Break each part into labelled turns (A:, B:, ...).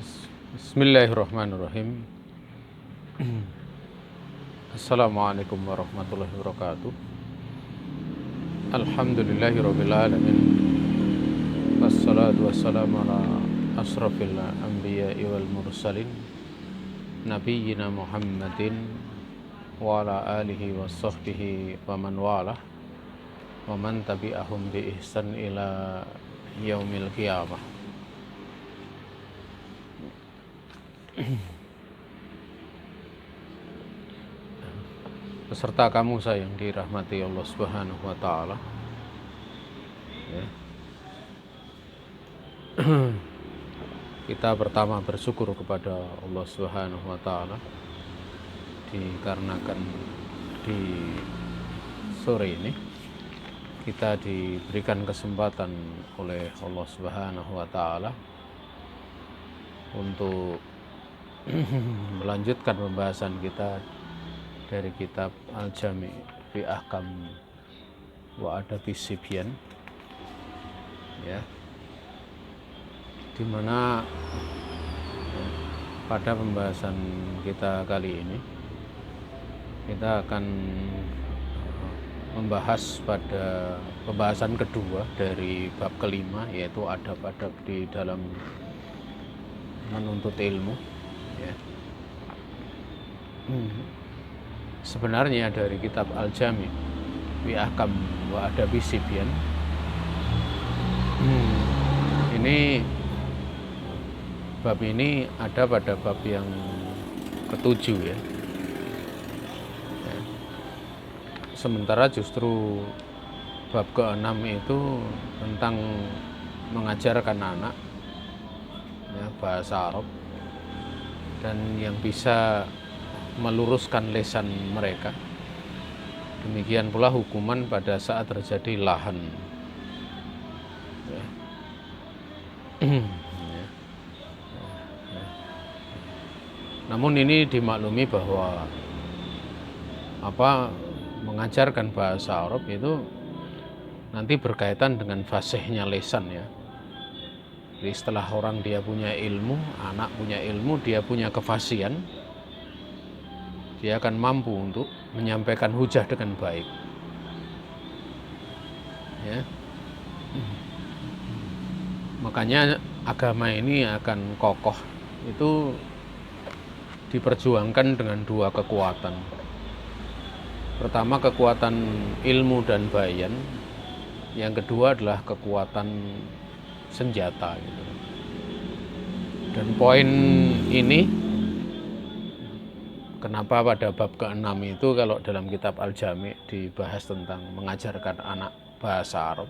A: Bismillahirrahmanirrahim. Assalamualaikum warahmatullahi wabarakatuh. Alhamdulillahirabbil alamin. Wassalatu wassalamu ala asrofil anbiya'i wal mursalin nabiyyina Muhammadin wa ala alihi wa sahbihi wa man walah wa man tabi'ahum bi ihsan ila yaumil qiyamah. Beserta kamu sayang dirahmati Allah Subhanahu wa taala. Ya. Kita pertama bersyukur kepada Allah Subhanahu wa taala dikarenakan di sore ini kita diberikan kesempatan oleh Allah Subhanahu wa taala untuk melanjutkan pembahasan kita dari kitab Al-Jami' fi Ahkam wa Adabis Sibyan, ya, dimana pada pembahasan kita kali ini kita akan membahas pada pembahasan kedua dari bab kelima, yaitu adab-adab di dalam menuntut ilmu, ya. Sebenarnya dari kitab Al-Jami' fi Ahkam wa Adabis Sibyan ini bab ini ada pada bab yang ketujuh, ya. Sementara justru bab ke-6 itu tentang mengajarkan anak, ya, bahasa Arab dan yang bisa meluruskan lisan mereka. Demikian pula hukuman pada saat terjadi lahan. Ya. Namun ini dimaklumi bahwa mengajarkan bahasa Arab itu nanti berkaitan dengan fasihnya lisan, ya. Jadi setelah orang dia punya ilmu, anak punya ilmu, dia punya kefasihan, dia akan mampu untuk menyampaikan hujah dengan baik, ya. Makanya agama ini akan kokoh itu diperjuangkan dengan dua kekuatan. Pertama kekuatan ilmu dan bayan, yang kedua adalah kekuatan senjata, gitu. Dan poin ini kenapa pada bab ke-6 itu kalau dalam kitab Al-Jami' dibahas tentang mengajarkan anak bahasa Arab.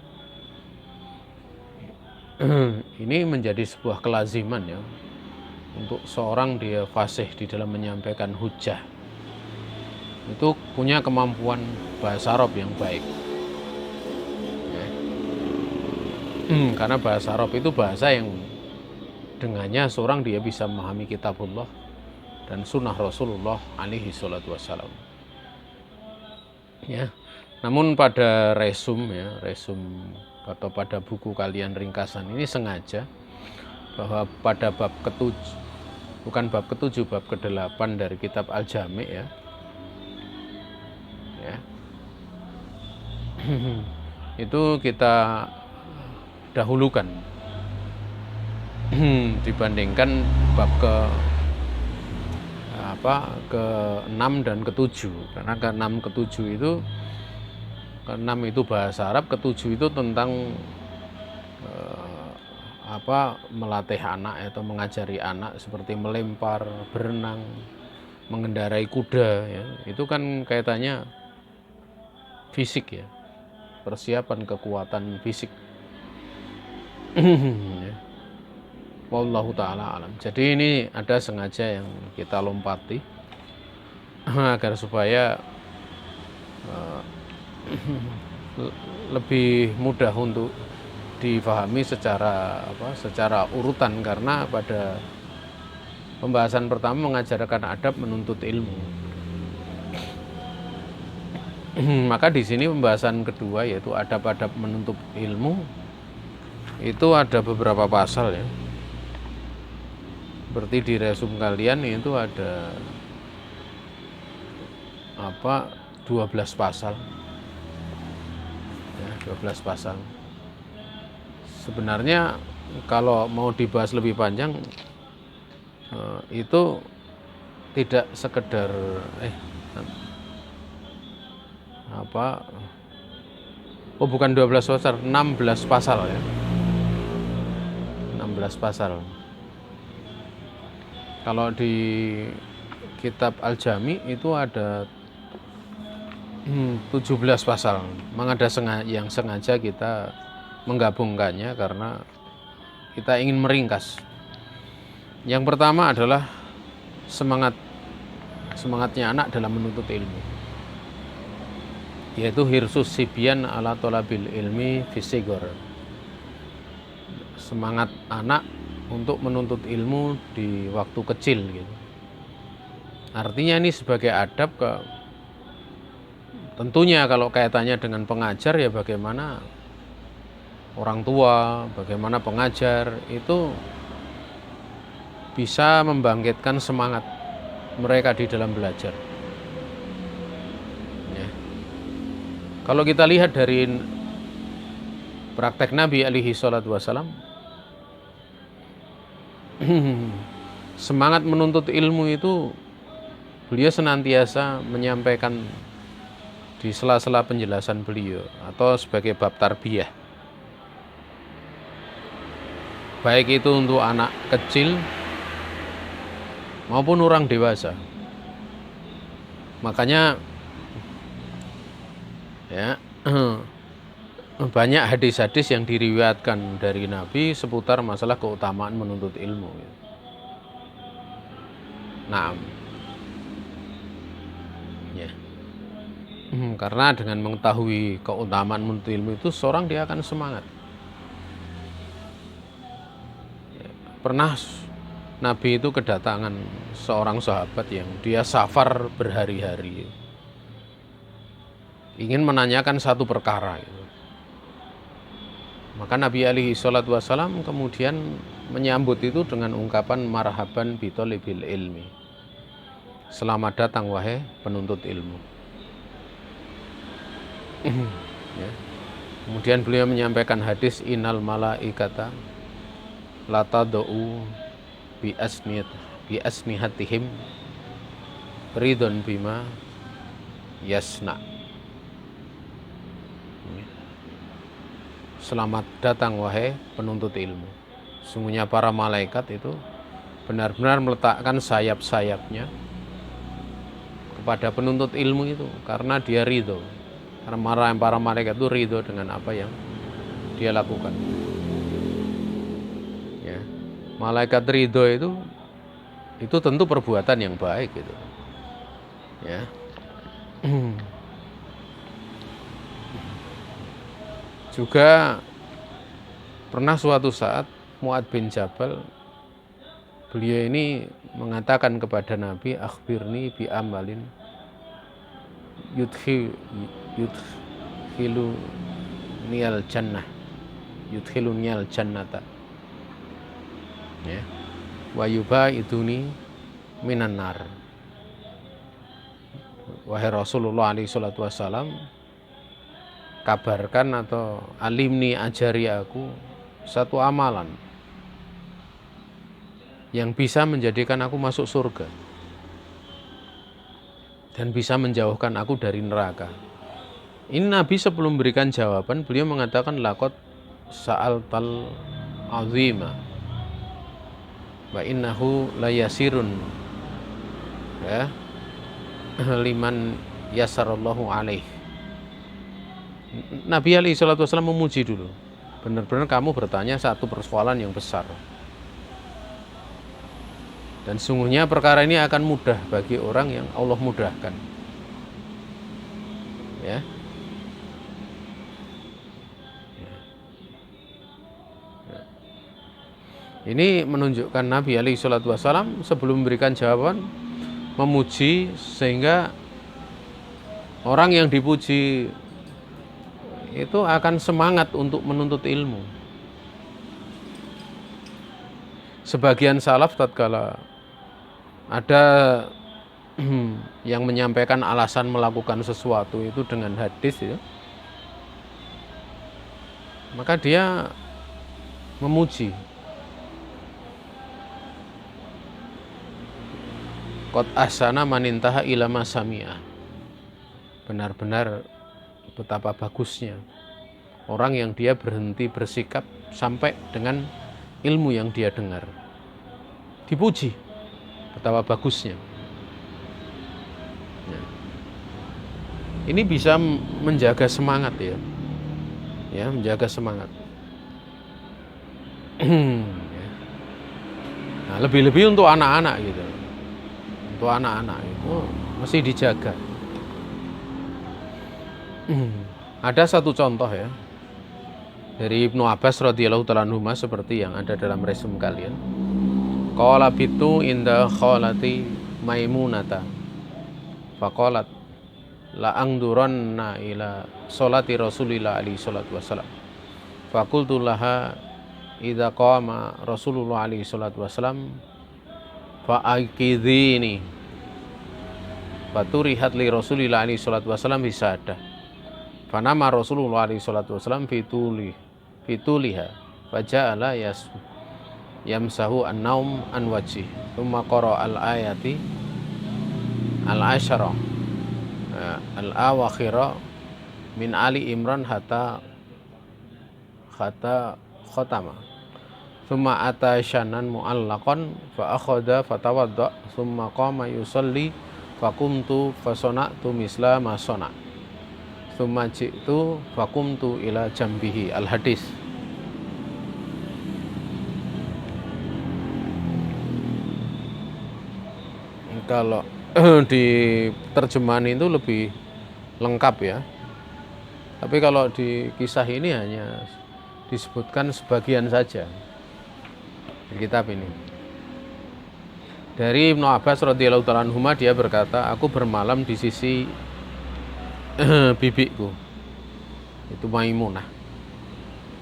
A: Ini menjadi sebuah kelaziman, ya, untuk seorang dia fasih di dalam menyampaikan hujah, itu punya kemampuan bahasa Arab yang baik, ya. Karena bahasa Arab itu bahasa yang dengannya seorang dia bisa memahami kitabullah dan sunnah Rasulullah alaihi salatu wassalam, ya. Namun pada resum atau pada buku kalian ringkasan ini sengaja bahwa pada bab ketujuh, bukan bab ketujuh, bab ke-8 dari kitab Al-Jami', ya, itu kita dahulukan dibandingkan bab ke-6 dan ke-7, karena ke-6 ke-7 itu ke-6 itu bahasa Arab, ke-7 itu tentang melatih anak atau mengajari anak seperti melempar, berenang, mengendarai kuda, ya. Itu kan kaitannya fisik, ya, persiapan kekuatan fisik. Ya. Wallahu ta'ala alam. Jadi ini ada sengaja yang kita lompati agar supaya lebih mudah untuk difahami secara urutan, karena pada pembahasan pertama mengajarkan adab menuntut ilmu. Maka di sini pembahasan kedua yaitu adab-adab menuntut ilmu itu ada beberapa pasal, ya. Seperti di resume kalian itu ada 12 pasal. Ya, 12 pasal. Sebenarnya kalau mau dibahas lebih panjang itu tidak sekedar bukan 12 pasal, 16 pasal ya. 16 pasal. Kalau di kitab Al-Jami itu ada 17 pasal. Memang ada yang sengaja kita menggabungkannya karena kita ingin meringkas. Yang pertama adalah semangatnya anak dalam menuntut ilmu, yaitu hirsus sibyan ala tolabil ilmi fisigor. Semangat anak untuk menuntut ilmu di waktu kecil gitu. Artinya ini sebagai adab tentunya kalau kaitannya dengan pengajar ya bagaimana orang tua, bagaimana pengajar itu bisa membangkitkan semangat mereka di dalam belajar. Ya. Kalau kita lihat dari praktek Nabi alaihi salatu wassalam, semangat menuntut ilmu itu beliau senantiasa menyampaikan di sela-sela penjelasan beliau atau sebagai bab tarbiyah, baik itu untuk anak kecil maupun orang dewasa. Makanya ya banyak hadis-hadis yang diriwayatkan dari Nabi seputar masalah keutamaan menuntut ilmu. Nah, ya. Karena dengan mengetahui keutamaan menuntut ilmu itu seorang dia akan semangat. Ya, pernah Nabi itu kedatangan seorang sahabat yang dia safar berhari-hari, ingin menanyakan satu perkara. Maka Nabi alaihi salatu wassalam kemudian menyambut itu dengan ungkapan marhaban bitolibil ilmi. Selamat datang wahai penuntut ilmu. Ya. Kemudian beliau menyampaikan hadis innal malaikata la tad'u bi asnihatihim ridon bima yasna. Selamat datang wahai penuntut ilmu. Sungguhnya para malaikat itu benar-benar meletakkan sayap-sayapnya kepada penuntut ilmu itu karena dia ridho. Karena para malaikat itu ridho dengan apa yang dia lakukan. Ya. Malaikat ridho itu tentu perbuatan yang baik gitu. Ya. Juga pernah suatu saat Mu'ad bin Jabal, beliau ini mengatakan kepada Nabi, akhbirni bi amalin yudkhiluniyal jannata ya wa yubaiduni minan nar. Wahai Rasulullah alaihi salatu wassalam, kabarkan atau alimni, ajari aku satu amalan yang bisa menjadikan aku masuk surga dan bisa menjauhkan aku dari neraka. Ini Nabi sebelum memberikan jawaban, beliau mengatakan laqad sa'altal azima wa innahu layasirun ya liman yasarallahu alaih. Nabi alaihi salatu wasallam memuji dulu. Benar-benar kamu bertanya satu persoalan yang besar. Dan sungguhnya perkara ini akan mudah bagi orang yang Allah mudahkan. Ya. Ini menunjukkan Nabi alaihi salatu wasallam sebelum memberikan jawaban memuji sehingga orang yang dipuji itu akan semangat untuk menuntut ilmu. sebagian salaf tatkala ada yang menyampaikan alasan melakukan sesuatu itu dengan hadis ya, maka dia memuji. Qad ahsana man intaha ila ma sami'a. Benar-benar betapa bagusnya orang yang dia berhenti bersikap sampai dengan ilmu yang dia dengar. Dipuji betapa bagusnya. Ini bisa menjaga semangat ya. Ya, menjaga semangat. Nah, lebih-lebih untuk anak-anak gitu. Untuk anak-anak itu mesti dijaga. Ada satu contoh ya dari Ibnu Abbas radhiyallahu ta'ala anhuma seperti yang ada dalam resume kalian. Qala bitu inda khalati Maimunata faqalat la angduranna ila sholati Rasulillah alaihi salatu wassalam. Faqultu laha idza qama Rasulullah alaihi salatu wassalam fa aqidhini. Faturihat li Rasulillah alaihi salatu wassalam bisada. Fanama Rasulullah alaihi salatu wassalam fituliha faja'ala yamsahu an-naum an wajhi thumma qara al-ayati al-asyara al-awakhira min Ali Imran hatta khatama thumma ata syanan mu'allaqan fa akhadha fatawadda thumma qama yusalli faqumtu fasona'tu misla ma sona' thumma ji'tu faqumtu ila jambihi. Al-hadis. Kalau di terjemahan itu lebih lengkap ya. Tapi kalau di kisah ini hanya disebutkan sebagian saja di kitab ini. Dari Ibnu Abbas radhiyallahu ta'ala anhuma, dia berkata, aku bermalam di sisi bibiku, itu Maimunah.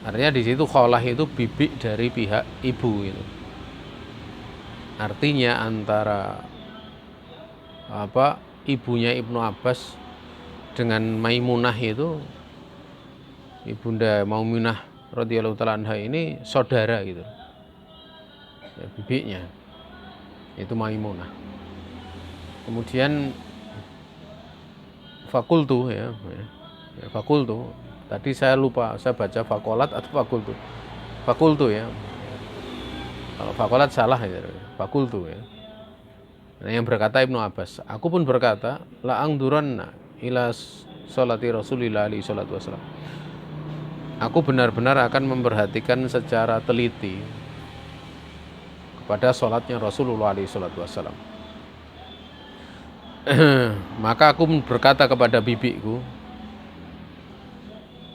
A: Artinya di situ kholah itu bibi dari pihak ibu itu. Artinya antara ibunya Ibnu Abbas dengan Maimunah itu, ibunda Maimunah radhiyallahu ta'ala anha ini saudara gitu. Ya, bibinya itu Maimunah. Kemudian fakultu ya, fakultu. Tadi saya lupa, saya baca fakolat atau fakultu. Fakultu ya. Kalau fakolat salah ya, fakultu ya. Nah, yang berkata Ibnu Abbas, aku pun berkata, la angduranna ila sholati Rasulillah alaihi salatu wassalam. Aku benar-benar akan memperhatikan secara teliti kepada sholatnya Rasulullah alaihi salatu wassalam. Maka aku berkata kepada bibiku,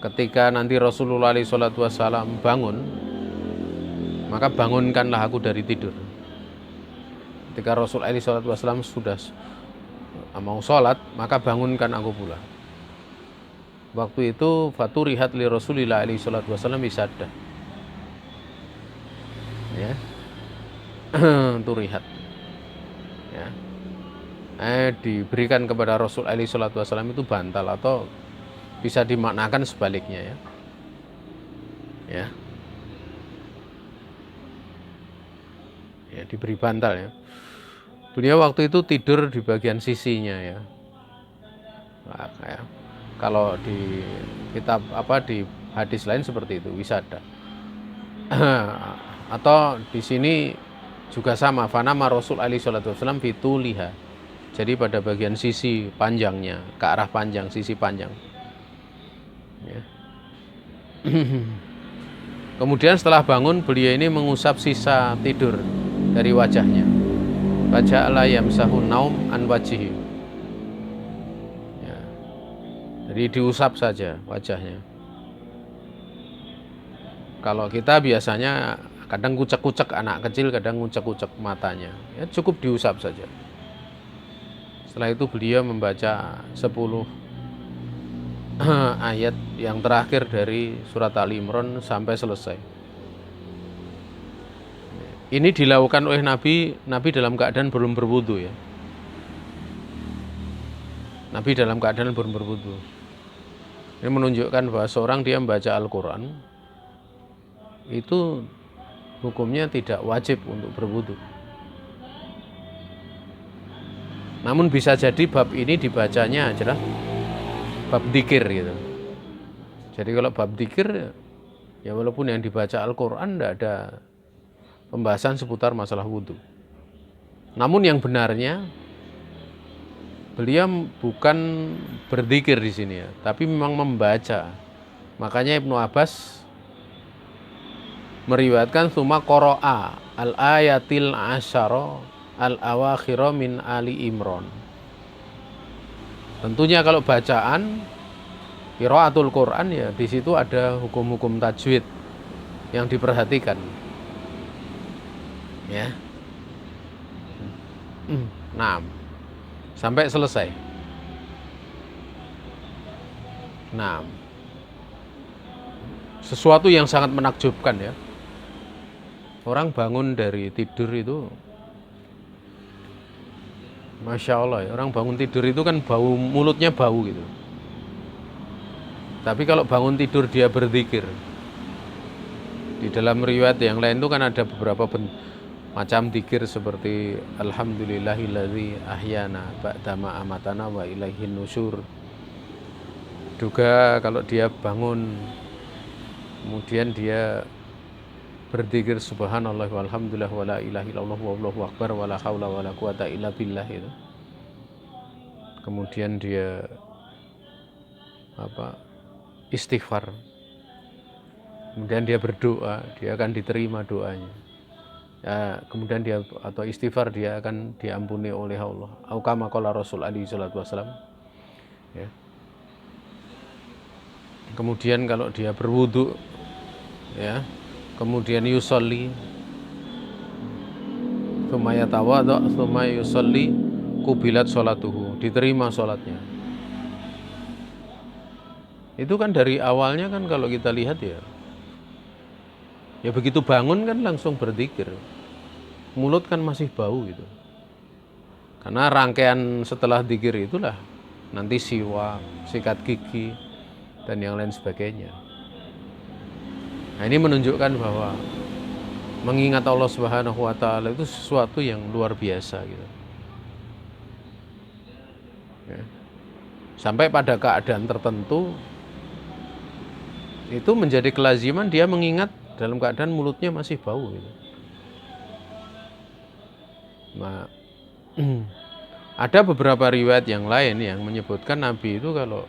A: ketika nanti Rasulullah alaihi salatu wassalam bangun, maka bangunkanlah aku dari tidur. Ketika Rasul alaihi salatu wassalam sudah mau sholat, maka bangunkan aku pula. Waktu itu faturihat li Rasulillah alaihi salatu wassalam bisada. Ya. Turihat. Ya. Diberikan kepada Rasul alaihi salatu wassalam itu bantal, atau bisa dimaknakan sebaliknya ya. Ya. Ya, diberi bantal ya. Beliau waktu itu tidur di bagian sisinya ya. Nah, ya. Kalau di kitab di hadis lain seperti itu, wisada. Atau di sini juga sama, fanama Rasul alaihi salatu wasallam fituliha. Jadi pada bagian sisi panjangnya, ke arah panjang, sisi panjang. Ya. Kemudian setelah bangun, beliau ini mengusap sisa tidur dari wajahnya. Faja'ala yamsahu naum an wajhihi. Ya. Jadi diusap saja wajahnya. Kalau kita biasanya kadang kucek-kucek, anak kecil kadang kucek-kucek matanya. Ya, cukup diusap saja. Setelah itu beliau membaca 10 ayat yang terakhir dari surat Ali Imran sampai selesai. Ini dilakukan oleh Nabi dalam keadaan belum berwudu ya. Nabi dalam keadaan belum berwudu. Ini menunjukkan bahwa seorang dia membaca Al-Quran itu hukumnya tidak wajib untuk berwudu. Namun bisa jadi bab ini dibacanya adalah bab dzikir gitu. Jadi kalau bab dzikir ya walaupun yang dibaca Al-Quran tidak ada pembahasan seputar masalah wudu. Namun yang benarnya beliau bukan berzikir di sini ya, tapi memang membaca. Makanya Ibnu Abbas meriwayatkan summa qara'a al-ayatil asyara al-awakhira min Ali Imran. Tentunya kalau bacaan qiraatul Quran ya di situ ada hukum-hukum tajwid yang diperhatikan. Ya. Nah, sampai selesai. Nah, sesuatu yang sangat menakjubkan ya. Orang bangun dari tidur itu, Masya Allah ya, orang bangun tidur itu kan bau, mulutnya bau gitu. Tapi kalau bangun tidur dia berzikir. Di dalam riwayat yang lain itu kan ada beberapa macam zikir seperti Alhamdulillahilladzi ahyana ba'dama amatana wa ilaihin nusyur. Juga kalau dia bangun kemudian dia berzikir subhanallah walhamdulillah wala ilaha illallah wallahu akbar wala haula wala quwata illa billah itu. Kemudian dia istighfar. Kemudian dia berdoa, dia akan diterima doanya. Ya, kemudian dia atau istighfar dia akan diampuni oleh Allah. Au kama qala Rasul alaihi salatu wasallam. Ya. Kemudian kalau dia berwudu ya, kemudian yusolli tsumma yatawadha tsumma yusolli kubilat sholatuhu, diterima sholatnya. Itu kan dari awalnya kan kalau kita lihat ya begitu bangun kan langsung berzikir. Mulut kan masih bau gitu. Karena rangkaian setelah zikir itulah nanti siwak, sikat gigi dan yang lain sebagainya. Nah, ini menunjukkan bahwa mengingat Allah Subhanahu wa taala itu sesuatu yang luar biasa gitu. Ya. Sampai pada keadaan tertentu itu menjadi kelaziman dia mengingat dalam keadaan mulutnya masih bau gitu. Nah, ada beberapa riwayat yang lain yang menyebutkan Nabi itu kalau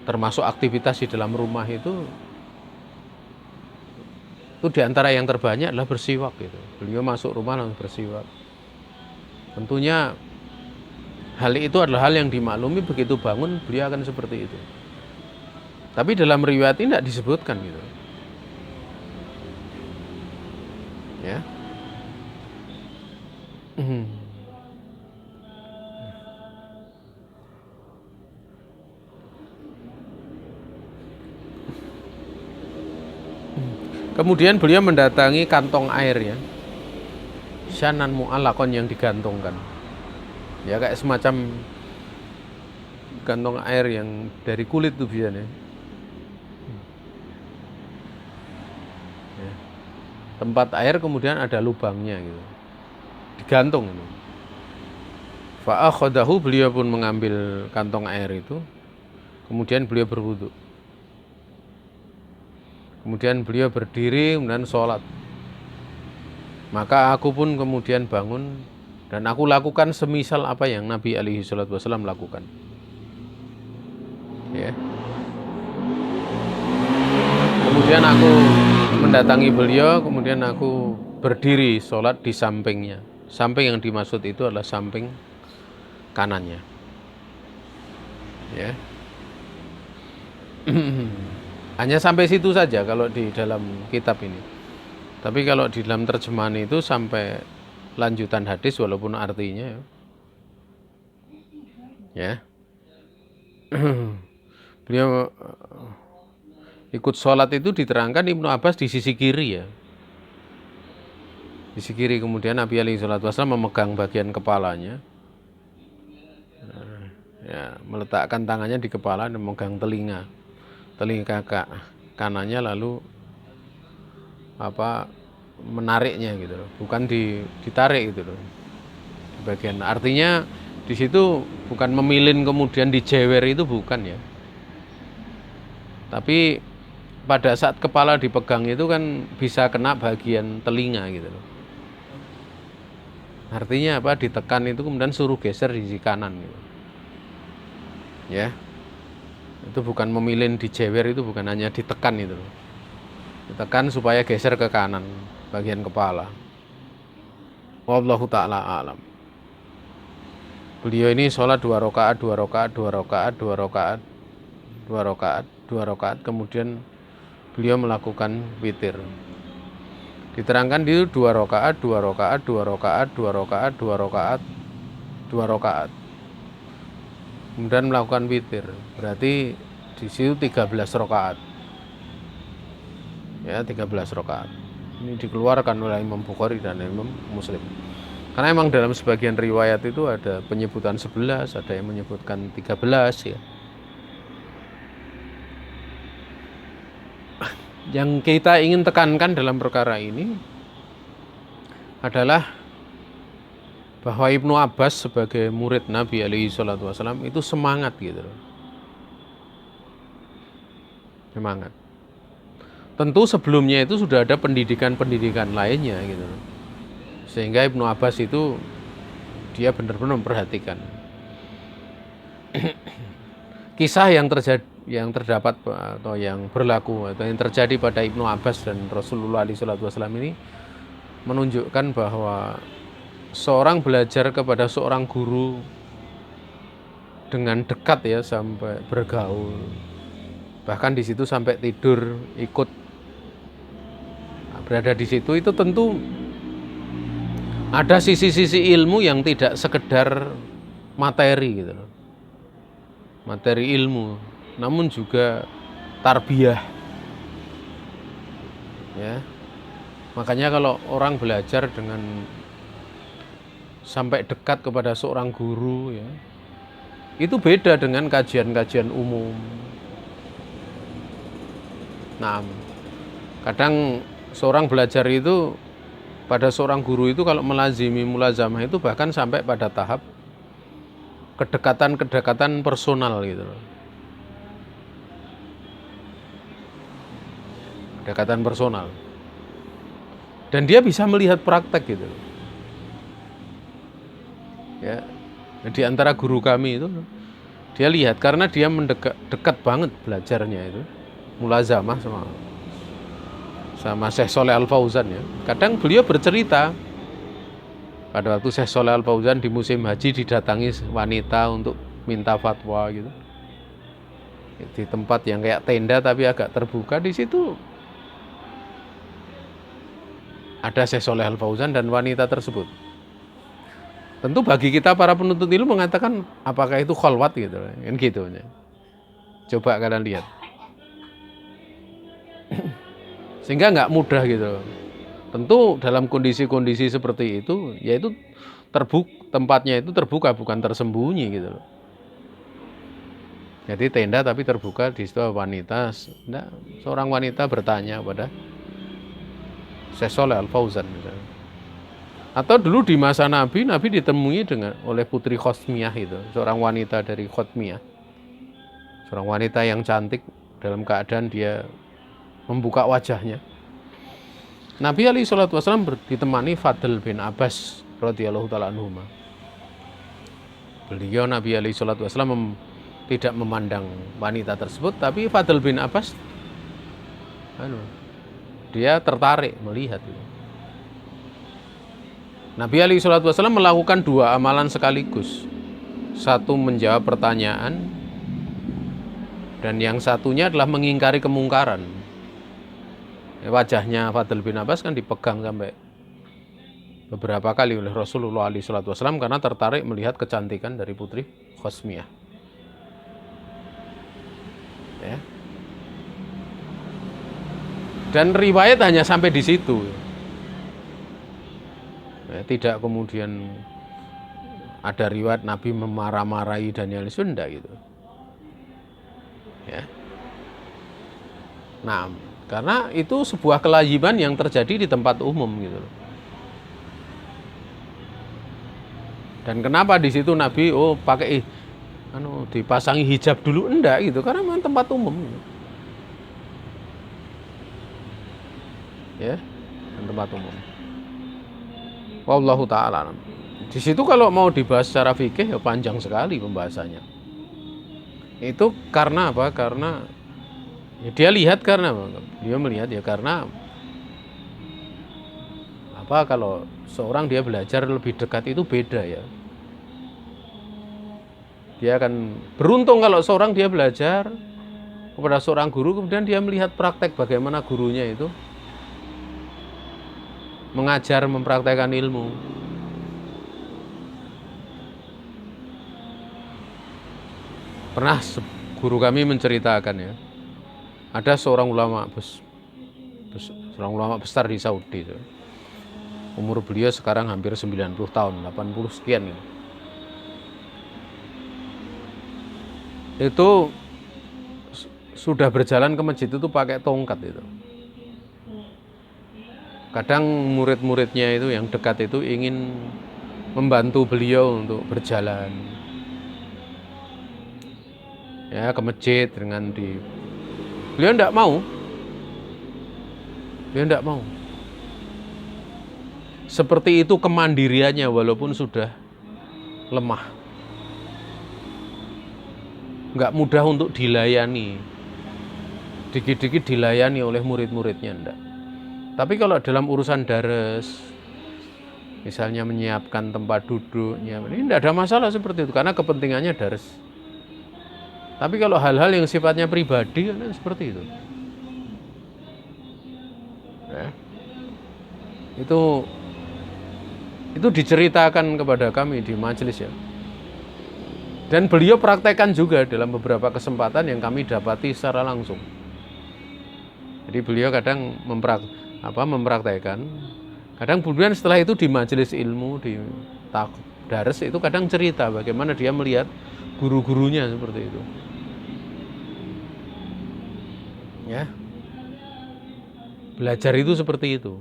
A: termasuk aktivitas di dalam rumah itu diantara yang terbanyak adalah bersiwak gitu. Beliau masuk rumah langsung bersiwak. Tentunya hal itu adalah hal yang dimaklumi, begitu bangun beliau akan seperti itu. Tapi dalam riwayat ini tidak disebutkan gitu. Ya. Kemudian beliau mendatangi kantong air ya, syanan mu'allaqon yang digantungkan. Ya kayak semacam kantong air yang dari kulit tuh biasanya. Ya. Tempat air kemudian ada lubangnya gitu, digantung itu. Fa'akhadahu, beliau pun mengambil kantong air itu, kemudian beliau berwudu. Kemudian beliau berdiri kemudian sholat. Maka aku pun kemudian bangun dan aku lakukan semisal apa yang Nabi alaihi salatu wasallam lakukan. Ya. Kemudian aku mendatangi beliau, kemudian aku berdiri sholat di sampingnya. Samping yang dimaksud itu adalah samping kanannya. Ya. Hanya sampai situ saja kalau di dalam kitab ini. Tapi kalau di dalam terjemahan itu sampai lanjutan hadis walaupun artinya ya. Beliau ikut sholat itu diterangkan Ibnu Abbas di sisi kiri ya. di sisi kiri. Kemudian Nabi alaihi salatu wasallam memegang bagian kepalanya, ya, meletakkan tangannya di kepala dan memegang telinga kanannya, lalu menariknya gitu loh, bukan ditarik gitu loh di bagian. Artinya di situ bukan memilin kemudian dijewer, itu bukan ya. Tapi pada saat kepala dipegang itu kan bisa kena bagian telinga gitu loh. Artinya ditekan itu kemudian suruh geser di sisi kanan gitu. Ya. Itu bukan memilin dijewer, itu bukan, hanya ditekan itu loh. Ditekan supaya geser ke kanan bagian kepala. Wallahu ta'ala a'lam. Beliau ini sholat 2 rakaat, kemudian beliau melakukan witir. Diterangkan di 2 rakaat, kemudian melakukan witir. Berarti di situ 13 rakaat. Ya, 13 rakaat. Ini dikeluarkan oleh Imam Bukhari dan Imam Muslim. Karena memang dalam sebagian riwayat itu ada penyebutan 11, ada yang menyebutkan 13 ya. Yang kita ingin tekankan dalam perkara ini adalah bahwa Ibnu Abbas sebagai murid Nabi alaihi salatu wasallam itu semangat gitu loh. Semangat. Tentu sebelumnya itu sudah ada pendidikan-pendidikan lainnya gitu loh. Sehingga Ibnu Abbas itu dia benar-benar memperhatikan kisah yang terdapat atau yang berlaku atau yang terjadi pada Ibnu Abbas dan Rasulullah SAW ini menunjukkan bahwa seorang belajar kepada seorang guru dengan dekat ya, sampai bergaul, bahkan di situ sampai tidur ikut berada di situ, itu tentu ada sisi-sisi ilmu yang tidak sekedar materi gitu loh. Materi ilmu, namun juga tarbiyah. Ya. Makanya kalau orang belajar dengan sampai dekat kepada seorang guru ya, itu beda dengan kajian-kajian umum. Nah, kadang seorang belajar itu pada seorang guru itu kalau melazimi mulazamah itu bahkan sampai pada tahap kedekatan personal gitu loh. Kedekatan personal. Dan dia bisa melihat praktek gitu loh. Ya, di antara guru kami itu dia lihat, karena dia dekat banget belajarnya itu mulazamah sama Syekh Shalih Al Fauzan ya. Kadang beliau bercerita pada waktu Syekh Shalih Al Fauzan di musim haji didatangi wanita untuk minta fatwa gitu. Di tempat yang kayak tenda tapi agak terbuka, di situ ada Syekh Shalih Al Fauzan dan wanita tersebut. Tentu bagi kita para penuntut ilmu mengatakan apakah itu khalwat gitu kan gitu ya. Coba kalian lihat. Sehingga nggak mudah gitu. Tentu dalam kondisi-kondisi seperti itu, yaitu tempatnya itu terbuka, bukan tersembunyi gitu loh. Jadi tenda tapi terbuka, di situ wanita, seorang wanita bertanya pada Syekh Shalih Al Fauzan misalnya. Atau dulu di masa Nabi ditemui oleh putri Khotmiyah itu, seorang wanita dari Khotmiyah. Seorang wanita yang cantik dalam keadaan dia membuka wajahnya. Nabi alaihi salatu wasallam ditemani Fadl bin Abbas radhiyallahu taala anhuma. Beliau Nabi alaihi salatu wasallam tidak memandang wanita tersebut, tapi Fadl bin Abbas dia tertarik melihat itu. Nabi alaihi salatu wasallam melakukan 2 amalan sekaligus. Satu menjawab pertanyaan, dan yang satunya adalah mengingkari kemungkaran. Wajahnya Fadl bin Abbas kan dipegang sampai beberapa kali oleh Rasulullah SAW karena tertarik melihat kecantikan dari putri Khotmiyah. Ya. Dan riwayat hanya sampai di situ. Ya, tidak kemudian ada riwayat Nabi memarah-marahi Daniel Sunda gitu. Ya. Nah, karena itu sebuah kewajiban yang terjadi di tempat umum gitu. Dan kenapa di situ Nabi pakai dipasangi hijab dulu, enggak gitu, karena memang tempat umum. Ya, tempat umum. Wallahu ta'ala. Di situ kalau mau dibahas secara fikih ya panjang sekali pembahasannya. Itu karena apa? Karena ya dia melihat ya karena apa, kalau seorang dia belajar lebih dekat itu beda ya. Dia akan beruntung kalau seorang dia belajar kepada seorang guru, kemudian dia melihat praktek bagaimana gurunya itu mengajar, mempraktekkan ilmu. Pernah guru kami menceritakan ya, ada seorang ulama besar di Saudi. Umur beliau sekarang hampir 90 tahun, 80 sekian gitu. Itu sudah berjalan ke masjid itu pakai tongkat itu. Kadang murid-muridnya itu yang dekat itu ingin membantu beliau untuk berjalan ya ke masjid dengan beliau tidak mau. Seperti itu kemandiriannya walaupun sudah lemah, nggak mudah untuk dilayani, dikit-dikit dilayani oleh murid-muridnya, enggak. Tapi kalau dalam urusan dares, misalnya menyiapkan tempat duduknya, ini tidak ada masalah seperti itu karena kepentingannya dares. Tapi kalau hal-hal yang sifatnya pribadi kan seperti itu. Ya. Itu diceritakan kepada kami di majelis ya. Dan beliau praktekkan juga dalam beberapa kesempatan yang kami dapati secara langsung. Jadi beliau kadang mempraktekkan, kadang kemudian setelah itu di majelis ilmu, di dares itu kadang cerita bagaimana dia melihat guru-gurunya seperti itu. Ya. Belajar itu seperti itu.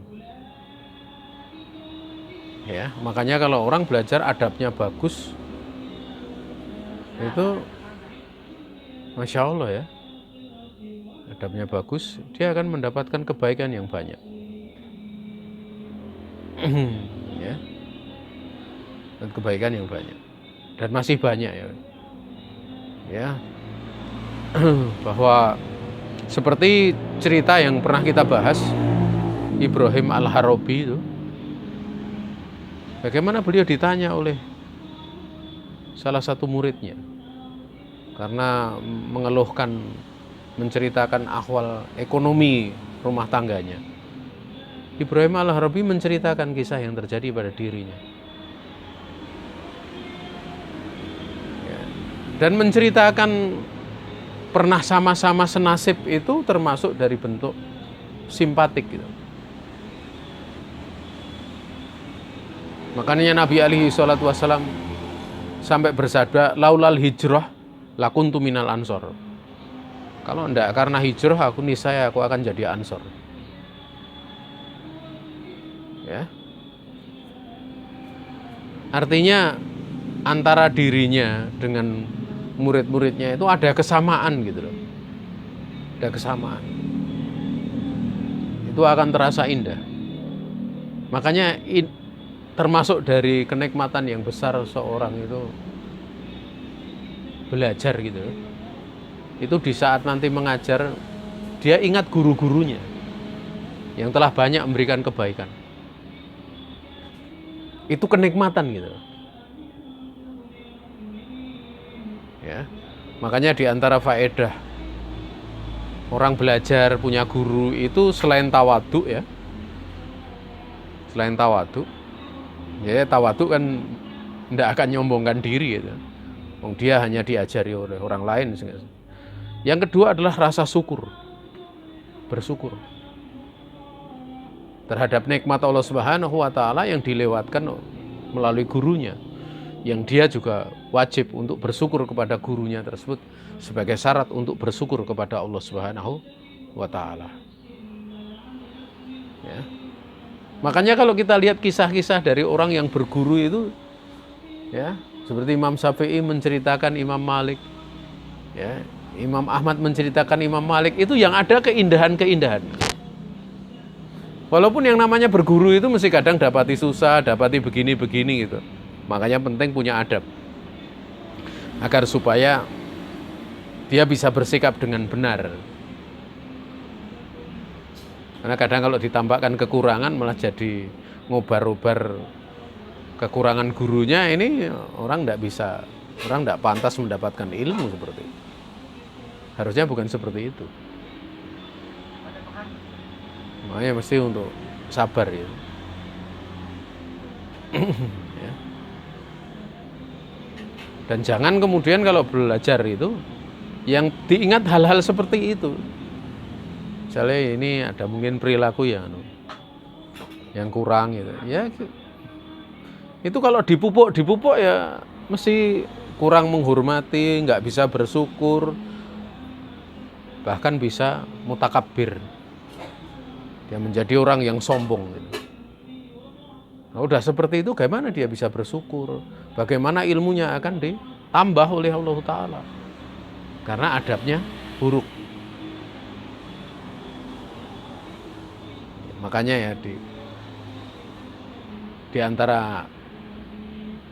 A: Ya, makanya kalau orang belajar adabnya bagus, itu Masya Allah ya, adabnya bagus, dia akan mendapatkan kebaikan yang banyak. Ya, dan kebaikan yang banyak, dan masih banyak ya, bahwa seperti cerita yang pernah kita bahas, Ibrahim Al-Harabi itu, bagaimana beliau ditanya oleh salah satu muridnya karena menceritakan ahwal ekonomi rumah tangganya. Ibrahim Al-Harabi menceritakan kisah yang terjadi pada dirinya. Ya. Dan menceritakan pernah sama-sama senasib itu termasuk dari bentuk simpatik gitu. Makanya Nabi alaihi salatu wassalam sampai bersabda, laulal hijrah lakuntu minal ansor. Kalau enggak karena hijrah aku akan jadi ansor. Ya. Artinya antara dirinya dengan murid-muridnya itu ada kesamaan gitu loh. Ada kesamaan. Itu akan terasa indah. Makanya termasuk dari kenikmatan yang besar seorang itu belajar gitu. Itu di saat nanti mengajar, dia ingat guru-gurunya yang telah banyak memberikan kebaikan. Itu kenikmatan gitu. Ya. Makanya di antara faedah orang belajar punya guru itu selain tawadhu ya. Selain tawadhu, ya tawadhu kan tidak akan nyombongkan diri gitu. Dia hanya diajari oleh orang lain. Yang kedua adalah rasa syukur, bersyukur. terhadap nikmat Allah Subhanahu wa taala yang dilewatkan melalui gurunya, yang dia juga wajib untuk bersyukur kepada gurunya tersebut sebagai syarat untuk bersyukur kepada Allah Subhanahu wa taala. Ya. Makanya kalau kita lihat kisah-kisah dari orang yang berguru itu, ya, seperti Imam Syafi'i menceritakan Imam Malik, ya, Imam Ahmad menceritakan Imam Malik, itu yang ada keindahan-keindahan. Walaupun yang namanya berguru itu mesti kadang dapati susah, dapati begini-begini gitu. Makanya penting punya adab. Agar supaya dia bisa bersikap dengan benar. Karena kadang kalau ditambahkan kekurangan malah jadi ngobar-obar kekurangan gurunya, ini orang tidak pantas mendapatkan ilmu seperti itu. Harusnya bukan seperti itu. Makanya mesti untuk sabar ya. Ya. Dan jangan kemudian kalau belajar itu yang diingat hal-hal seperti itu. Misalnya ini ada mungkin perilaku yang kurang gitu. Ya itu kalau dipupuk ya mesti kurang menghormati, nggak bisa bersyukur, bahkan bisa mutakabbir. Dia menjadi orang yang sombong gitu. Nah, udah seperti itu bagaimana dia bisa bersyukur? Bagaimana ilmunya akan ditambah oleh Allah Ta'ala? Karena adabnya buruk. Makanya ya di antara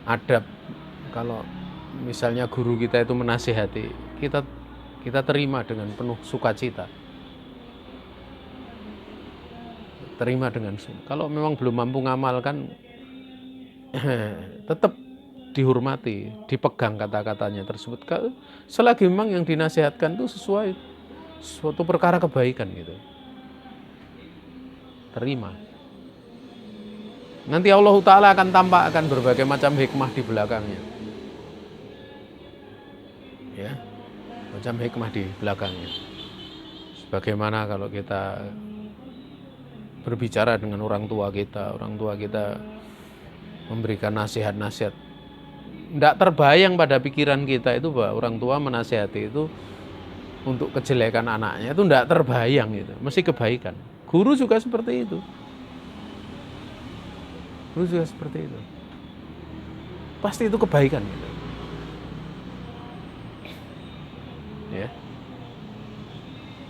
A: adab, kalau misalnya guru kita itu menasihati, kita terima dengan penuh sukacita. Terima dengan kalau memang belum mampu ngamalkan, tetap dihormati, dipegang kata-katanya tersebut. Selagi memang yang dinasihatkan itu sesuai suatu perkara kebaikan gitu. Terima. Nanti Allah Ta'ala akan tampakkan berbagai macam hikmah di belakangnya. Ya, macam hikmah di belakangnya. Sebagaimana kalau kita berbicara dengan orang tua kita memberikan nasihat-nasihat, tidak terbayang pada pikiran kita itu bahwa orang tua menasihati itu untuk kejelekan anaknya, itu tidak terbayang gitu, mesti kebaikan. Guru juga seperti itu. Guru juga seperti itu. Pasti itu kebaikan gitu. Ya.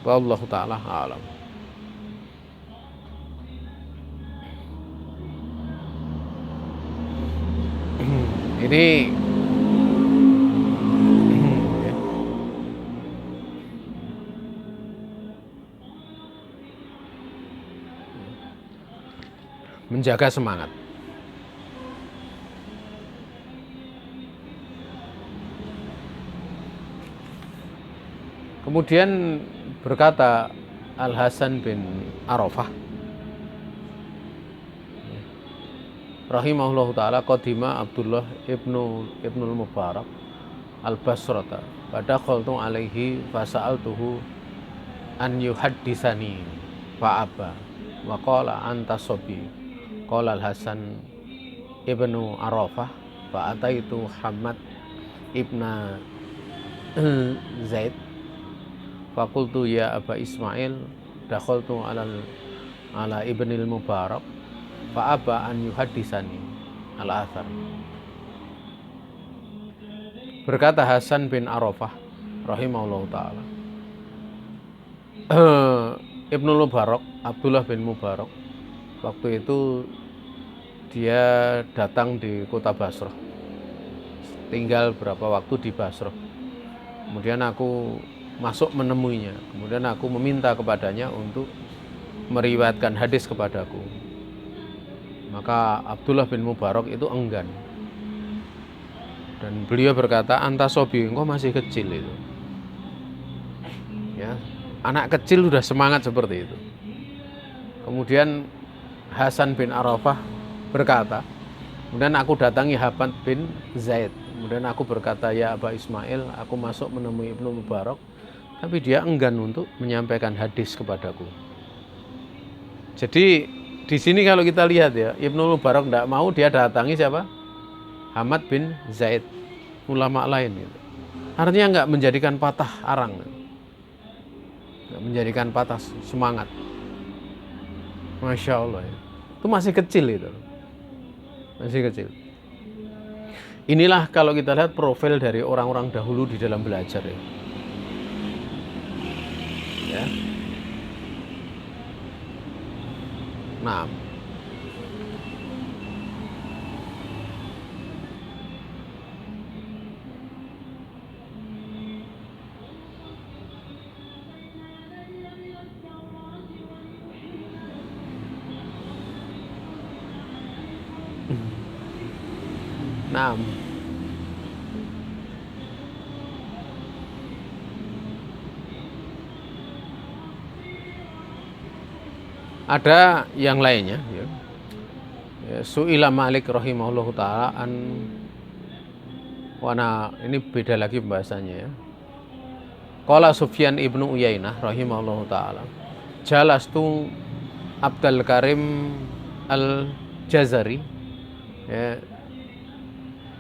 A: Wallahu ta'ala a'lam. Ini menjaga semangat. Kemudian berkata Al-Hasan bin Arafah rahimahullahu ta'ala, qadima Abdullah ibnul Mubarak al-Basrata fadakhaltu alaihi fasa'altuhu an yuhaddisani fa'aba wa qala anta sobi. Qala Al-Hasan ibnu Arafah fa'ataitu Muhammad ibna Zaid faqultu ya Aba Ismail dakhaltu ala ibnil Mubarak fa'aba an yuhaddisani al-athar. Berkata Hasan bin Arafah rahimahullah ta'ala, Ibnul Mubarak, Abdullah bin Mubarak, waktu itu dia datang di kota Basrah, tinggal berapa waktu di Basrah. Kemudian aku masuk menemuinya, kemudian aku meminta kepadanya untuk meriwayatkan hadis kepadaku. Maka Abdullah bin Mubarak itu enggan, dan beliau berkata, anta sobi, engkau masih kecil itu. Ya, anak kecil sudah semangat seperti itu. Kemudian Hasan bin Arafah berkata, kemudian aku datangi Hamad bin Zaid. Kemudian aku berkata, ya Aba Ismail, aku masuk menemui Ibnu Mubarak, tapi dia enggan untuk menyampaikan hadis kepadaku. Jadi di sini kalau kita lihat ya, Ibnu Mubarak tidak mau, dia datangi siapa? Hamad bin Zaid, ulama lain gitu. Artinya nggak menjadikan patah arang, nggak menjadikan patah semangat. Masya Allah ya. Itu masih kecil itu, masih kecil. Inilah kalau kita lihat profil dari orang-orang dahulu di dalam belajar ya. Ya. Nah, nah, ada yang lainnya ya. Su'ila Malik rahimahullahu ta'ala an wana, ini beda lagi pembahasannya ya. Qala Sufyan ibnu Uyainah rahimahullahu ta'ala, jalastu Abdul Karim al-Jazari ya,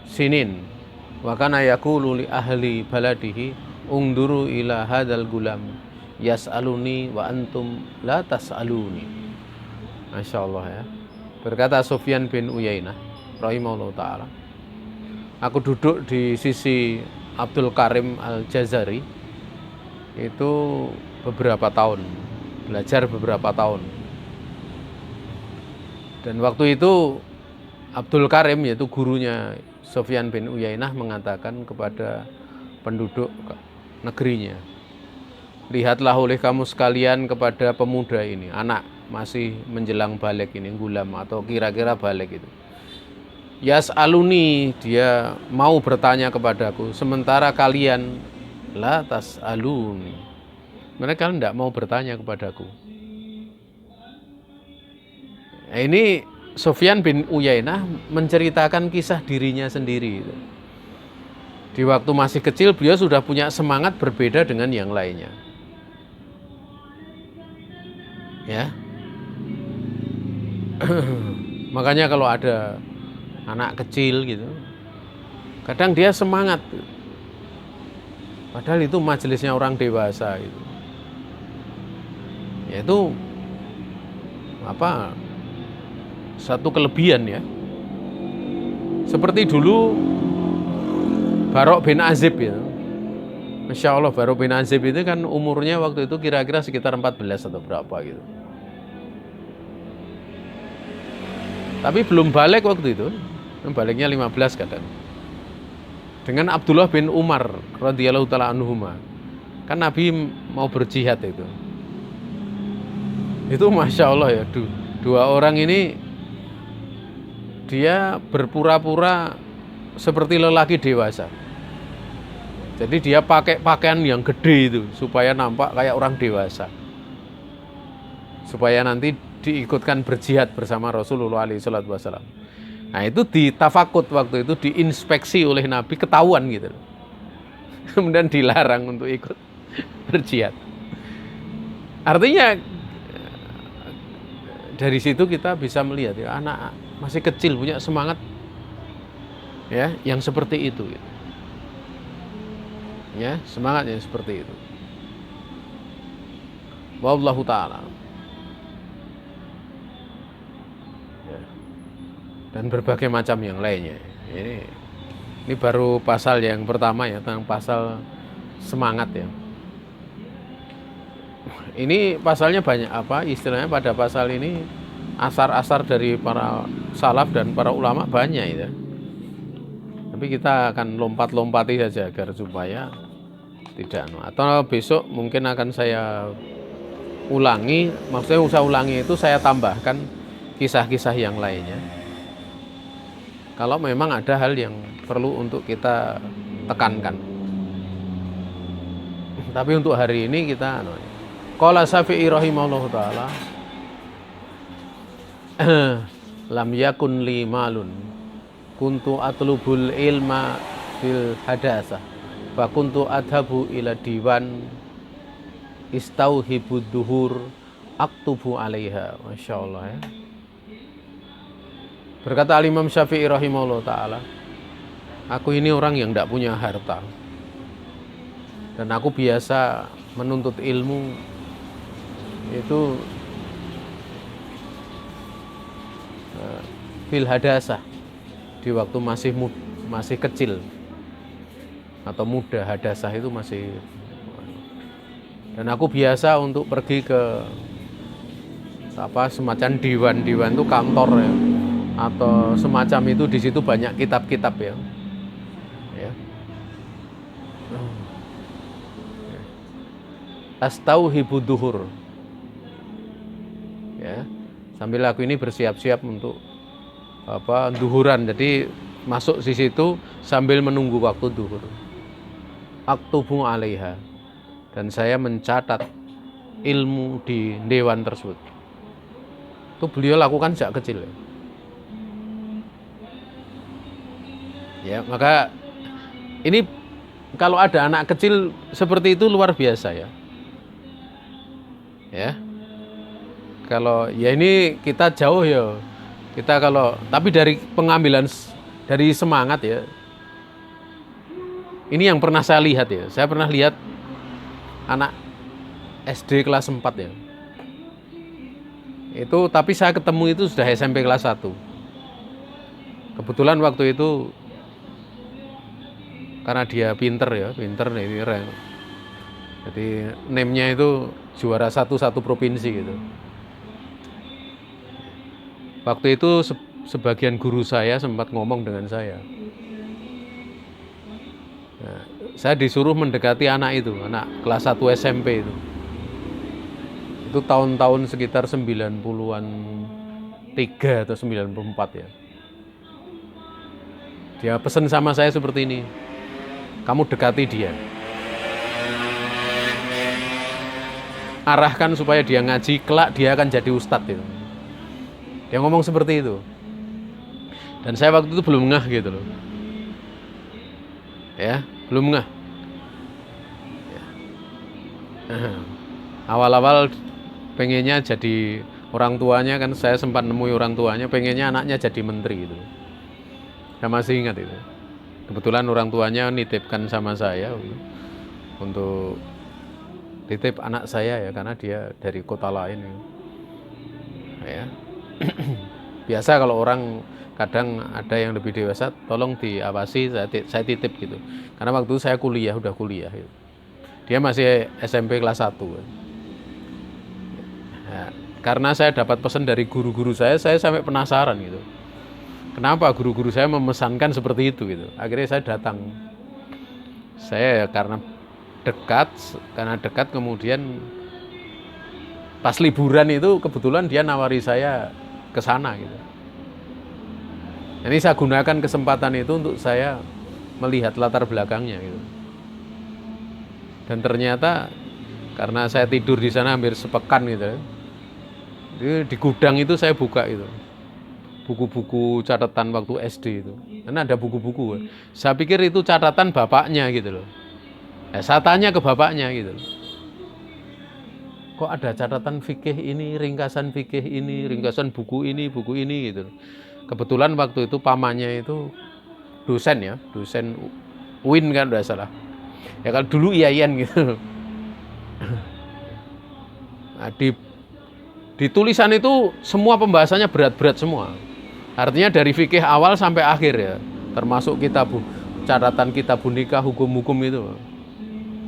A: sinin wa kana yaqulu li ahli baladihi ungduru ila hadzal gulam yas'aluni wa antum la tas'aluni. Masya Allah ya. Berkata Sufyan bin Uyainah rahimahullah ta'ala, aku duduk di sisi Abdul Karim al-Jazari itu beberapa tahun, belajar beberapa tahun. Dan waktu itu Abdul Karim, yaitu gurunya Sufyan bin Uyainah, mengatakan kepada penduduk negerinya, lihatlah oleh kamu sekalian kepada pemuda ini, anak masih menjelang balik ini, gulam atau kira-kira balik itu. Yas'aluni, dia mau bertanya kepadaku, sementara kalian la tas'aluni, mereka tidak mau bertanya kepadaku. Nah, ini Sufyan bin Uyainah menceritakan kisah dirinya sendiri. Di waktu masih kecil beliau sudah punya semangat berbeda dengan yang lainnya. Ya. Makanya kalau ada anak kecil gitu, kadang dia semangat, padahal itu majelisnya orang dewasa gitu. Yaitu apa? Satu kelebihan ya. Seperti dulu Barok bin Azib ya. Masya Allah, Barok bin Azib itu kan umurnya waktu itu kira-kira sekitar 14 atau berapa gitu. Tapi belum balik waktu itu, baliknya 15 kadang. Dengan Abdullah bin Umar radhiyallahu taala anhuma, kan Nabi mau berjihad itu. Itu Masya Allah ya, dua orang ini dia berpura-pura seperti lelaki dewasa. Jadi dia pakai pakaian yang gede itu supaya nampak kayak orang dewasa, supaya nanti diikutkan berjihad bersama Rasulullah SAW. Nah itu ditafakut waktu itu, diinspeksi oleh Nabi, ketahuan gitu. Kemudian dilarang untuk ikut berjihad. Artinya dari situ kita bisa melihat ya, anak masih kecil punya semangat ya yang seperti itu gitu. Ya, semangatnya seperti itu. Wallahu ta'ala. Ya. Dan berbagai macam yang lainnya. Ini baru pasal yang pertama ya, tentang pasal semangat ya. Ini pasalnya banyak apa istilahnya, pada pasal ini asar-asar dari para salaf dan para ulama banyak ya. Tapi kita akan lompat-lompati saja agar supaya tidak, atau besok mungkin akan saya ulangi, maksudnya usah ulangi itu saya tambahkan kisah-kisah yang lainnya. Kalau memang ada hal yang perlu untuk kita tekankan. Tapi untuk hari ini kita qala Syafi'i rahimahullahu taala, lam yakun li malun kuntu atlubul ilma fil hadasah fa kuntu adhabu ila diwan istauhibud duhur aktubu alaiha. Masya Allah ya. Berkata Al-Imam Syafi'i rahimahullah ta'ala, aku ini orang yang tidak punya harta. Dan aku biasa menuntut ilmu itu fil hadasah, di waktu masih kecil atau muda. Hadasah itu masih. Dan aku biasa untuk pergi ke semacam diwan itu kantor ya, atau semacam itu, di situ banyak kitab-kitab ya. Astauhibu duhur. Ya. Sambil aku ini bersiap-siap untuk duhuran. Jadi masuk di situ sambil menunggu waktu duhur. Aktubu alaiha. Dan saya mencatat ilmu di dewan tersebut. Itu beliau lakukan sejak kecil. Ya, maka ini kalau ada anak kecil seperti itu luar biasa ya. Ya. Kalau ya ini kita jauh ya. Kita tapi dari pengambilan dari semangat ya. Ini yang pernah saya lihat ya. Saya pernah lihat anak SD kelas 4 ya. Itu tapi saya ketemu itu sudah SMP kelas 1. Kebetulan waktu itu karena dia pinter ini rank. Jadi name-nya itu juara satu provinsi gitu. Waktu itu sebagian guru saya sempat ngomong dengan saya. Nah, saya disuruh mendekati anak itu, anak kelas 1 SMP itu. Itu tahun-tahun sekitar 90-an 3 atau 94 ya. Dia pesan sama saya seperti ini. Kamu dekati dia. Arahkan supaya dia ngaji, kelak dia akan jadi ustadz itu. Dia ngomong seperti itu. Dan saya waktu itu belum ngeh gitu loh. Ya, belum ngeh. Ya. Awal-awal pengennya jadi orang tuanya, kan saya sempat nemui orang tuanya, pengennya anaknya jadi menteri gitu. Saya masih ingat itu. Kebetulan orang tuanya nitipkan sama saya untuk titip anak saya ya, karena dia dari kota lain ya. Biasa kalau orang kadang ada yang lebih dewasa, tolong diawasi, saya titip gitu. Karena waktu itu saya udah kuliah gitu. Dia masih SMP kelas 1 ya, karena saya dapat pesan dari guru-guru saya sampai penasaran gitu. Kenapa guru-guru saya memesankan seperti itu gitu. Akhirnya saya datang. Saya karena dekat kemudian pas liburan itu kebetulan dia nawari saya ke sana gitu. Ini saya gunakan kesempatan itu untuk saya melihat latar belakangnya gitu. Dan ternyata karena saya tidur di sana hampir sepekan gitu. Di gudang itu saya buka itu. Buku-buku catatan waktu SD itu. Karena ada buku-buku. Saya pikir itu catatan bapaknya gitu loh. Saya tanya ke bapaknya gitu. Kok ada catatan fikih ini, ringkasan fikih ini, ringkasan buku ini gitu. Kebetulan waktu itu pamannya itu dosen ya, dosen UIN kan udah salah. Ya kalau dulu IAIN gitu. Nah, di tulisan itu semua pembahasannya berat-berat semua. Artinya dari fikih awal sampai akhir ya, termasuk catatan kitabun nikah, hukum-hukum itu.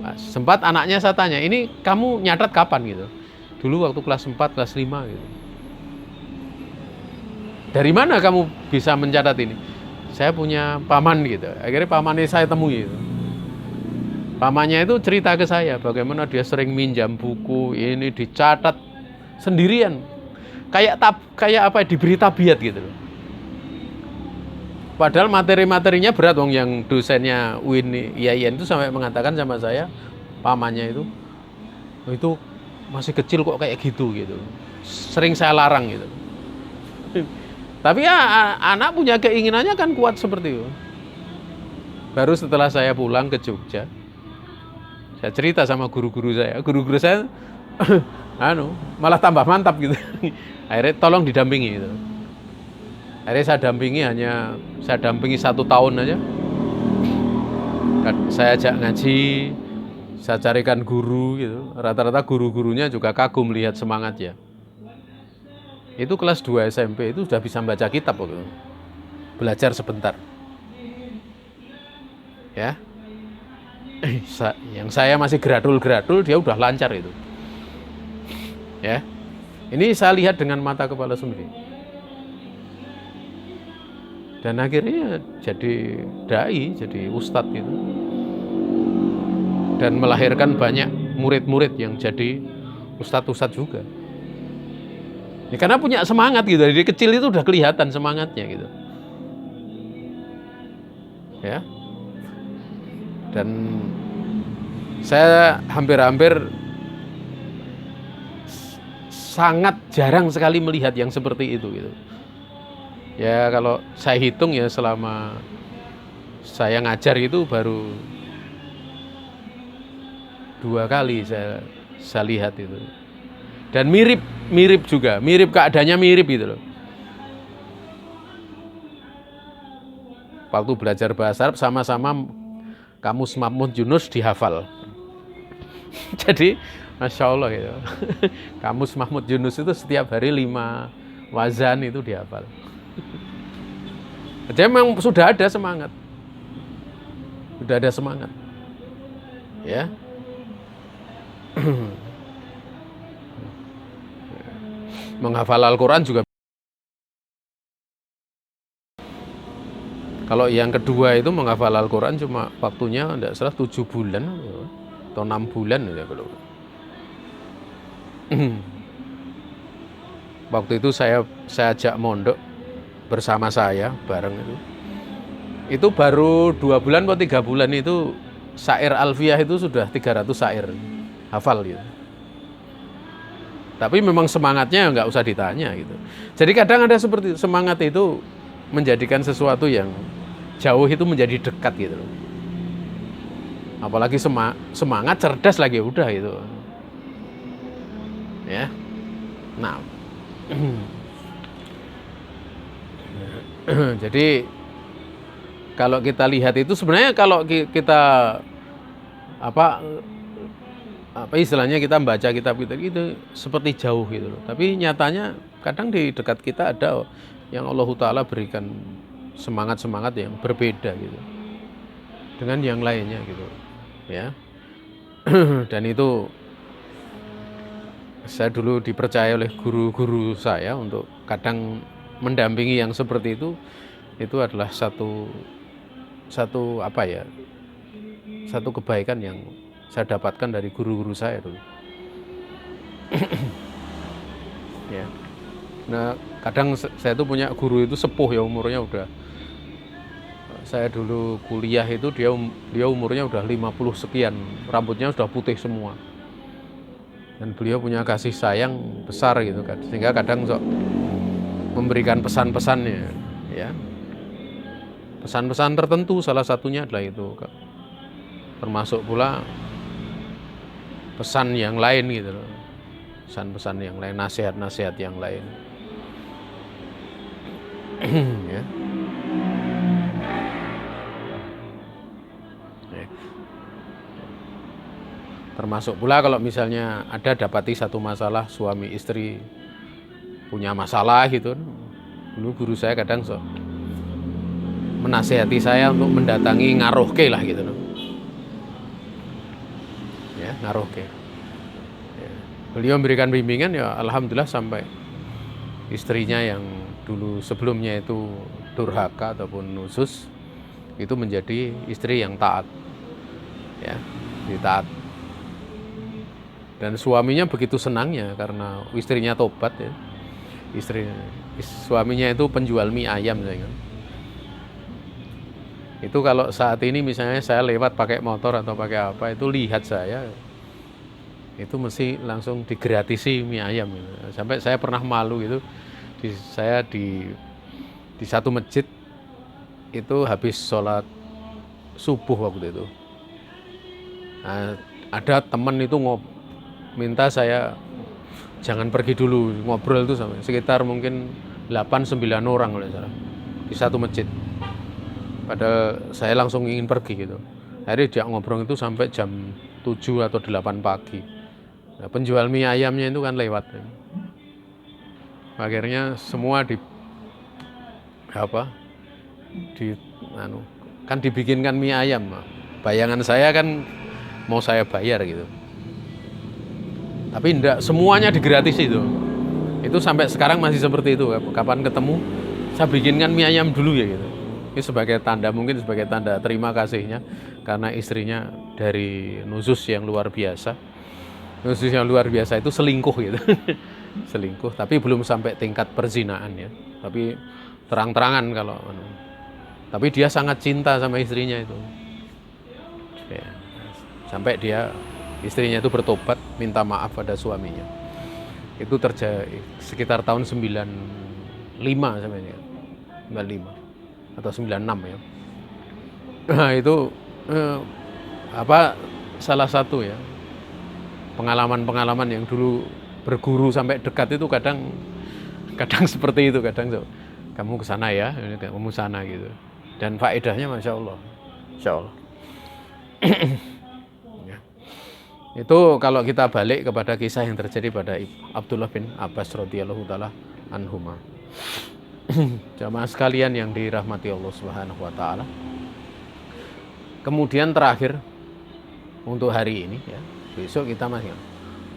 A: Nah, sempat anaknya saya tanya, ini kamu nyatet kapan gitu? Dulu waktu kelas 4, kelas 5 gitu. Dari mana kamu bisa mencatat ini? Saya punya paman gitu. Akhirnya pamannya saya temui gitu. Pamannya itu cerita ke saya bagaimana dia sering minjam buku ini dicatat sendirian. Kayak apa, diberi tabiat gitu loh. Padahal materi-materinya berat, wong yang dosennya UIN IAIN itu sampai mengatakan sama saya, pamannya itu masih kecil kok kayak gitu. Sering saya larang gitu. Tapi ya anak punya keinginannya kan kuat seperti itu. Baru setelah saya pulang ke Jogja, saya cerita sama guru-guru saya. Guru-guru saya malah tambah mantap gitu. Akhirnya tolong didampingi gitu. Akhirnya saya dampingi 1 tahun aja. Saya ajak ngaji, saya carikan guru gitu. Rata-rata guru-gurunya juga kagum lihat semangatnya. Itu kelas 2 SMP itu sudah bisa baca kitab waktu itu. Belajar sebentar. Ya. Yang saya masih gradul-gradul, dia udah lancar itu. Ya. Ini saya lihat dengan mata kepala sendiri. Dan akhirnya jadi dai, jadi ustadz gitu. Dan melahirkan banyak murid-murid yang jadi ustadz-ustadz juga. Ya, karena punya semangat gitu, dari kecil itu udah kelihatan semangatnya gitu. Ya. Dan saya hampir-hampir sangat jarang sekali melihat yang seperti itu gitu. Ya kalau saya hitung ya selama saya ngajar itu baru 2 kali saya lihat itu. Dan mirip juga, keadaannya mirip gitu loh. Waktu belajar bahasa Arab sama-sama Kamus Mahmud Yunus dihafal. Jadi Masya Allah gitu. Kamus Mahmud Yunus itu setiap hari 5 wazan itu dihafal. Jadi memang sudah ada semangat. Ya. Menghafal Al-Quran juga. Kalau yang kedua itu menghafal Al-Quran cuma waktunya tidak salah 7 bulan atau 6 bulan ya kalau. Waktu itu saya ajak mondok bersama saya bareng itu. Itu baru 2 bulan atau 3 bulan itu syair alfiyah itu sudah 300 syair hafal gitu. Tapi memang semangatnya nggak usah ditanya gitu. Jadi kadang ada seperti semangat itu menjadikan sesuatu yang jauh itu menjadi dekat gitu loh. Apalagi semangat cerdas lagi udah itu. Ya. Nah. Jadi kalau kita lihat itu sebenarnya kalau kita apa istilahnya kita membaca kitab kita itu seperti jauh gitu loh. Tapi nyatanya kadang di dekat kita ada yang Allah Ta'ala berikan semangat-semangat yang berbeda gitu dengan yang lainnya gitu ya. Dan itu saya dulu dipercaya oleh guru-guru saya untuk kadang mendampingi yang seperti itu adalah satu kebaikan yang saya dapatkan dari guru-guru saya dulu. Ya. Nah, kadang saya tuh punya guru itu sepuh ya, umurnya udah, saya dulu kuliah itu dia umurnya udah 50 sekian, rambutnya sudah putih semua. Dan beliau punya kasih sayang besar gitu kan, sehingga kadang memberikan pesan-pesannya ya. Pesan-pesan tertentu salah satunya adalah itu, termasuk pula pesan yang lain gitu loh. Pesan-pesan yang lain, nasihat-nasihat yang lain. Ya. Termasuk pula kalau misalnya ada dapati satu masalah suami istri punya masalah gitu. Dulu guru saya kadang menasihati saya untuk mendatangi ngarohke lah gitu loh. Ya, ngarohke. Ya. Beliau memberikan bimbingan ya alhamdulillah sampai istrinya yang dulu sebelumnya itu durhaka ataupun nusus itu menjadi istri yang taat. Ya, ditaat. Dan suaminya begitu senangnya karena istrinya tobat ya. Suaminya itu penjual mie ayam saya kan. Itu kalau saat ini misalnya saya lewat pakai motor atau pakai apa itu lihat saya itu mesti langsung digratisi mie ayam gitu. Sampai saya pernah malu gitu. Saya di satu masjid itu habis sholat subuh waktu itu. Nah, ada teman itu minta saya jangan pergi dulu, ngobrol itu sampai sekitar mungkin 8-9 orang kalau salah di satu masjid. Padahal saya langsung ingin pergi gitu. Akhirnya dia ngobrol itu sampai jam 7 atau 8 pagi. Nah, penjual mie ayamnya itu kan lewat. Akhirnya semua kan dibikinkan mie ayam. Bayangan saya kan mau saya bayar gitu. Tapi enggak, semuanya digratis itu. Itu sampai sekarang masih seperti itu. Kapan ketemu, saya bikinkan mie ayam dulu ya gitu. Ini sebagai tanda, mungkin sebagai tanda terima kasihnya karena istrinya dari nusus yang luar biasa. Nusus yang luar biasa itu selingkuh gitu. Selingkuh, tapi belum sampai tingkat perzinaan ya. Tapi terang-terangan kalau tapi dia sangat cinta sama istrinya itu. Ya, sampai istrinya itu bertobat minta maaf pada suaminya. Itu terjadi sekitar tahun 95 sebenarnya. 95 atau 96 ya. Nah, itu salah satu ya pengalaman-pengalaman yang dulu berguru sampai dekat itu kadang seperti itu, kadang kamu ke sana ya, kamu sana gitu. Dan faedahnya Masya Allah. Insya Allah. Ya. Itu kalau kita balik kepada kisah yang terjadi pada Abdullah bin Abbas radhiyallahu taala anhuma. Jamaah sekalian yang dirahmati Allah Subhanahu wa taala. Kemudian terakhir untuk hari ini ya, besok kita masih.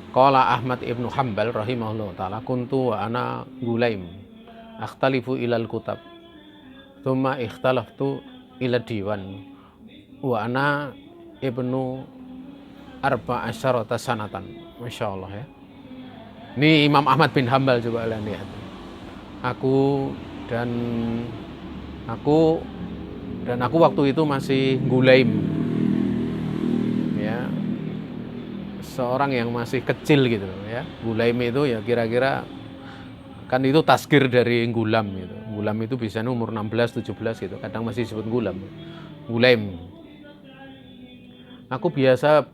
A: Qala Ahmad ibnu Hanbal rahimahullah taala, kuntu wa ana gulaim akhtalifu ilal kutab thumma ikhtalaftu ila diwan wa ana ibnu arba asyarata sanatan. Masya Allah ya. Ini Imam Ahmad bin Hanbal, coba kalian lihat. Aku waktu itu masih gulaim ya, seorang yang masih kecil gitu ya. Gulaim itu ya kira-kira kan itu tasgir dari gulam gitu. Gulam itu biasanya umur 16-17 gitu, kadang masih disebut gulam. Gulaim. Aku biasa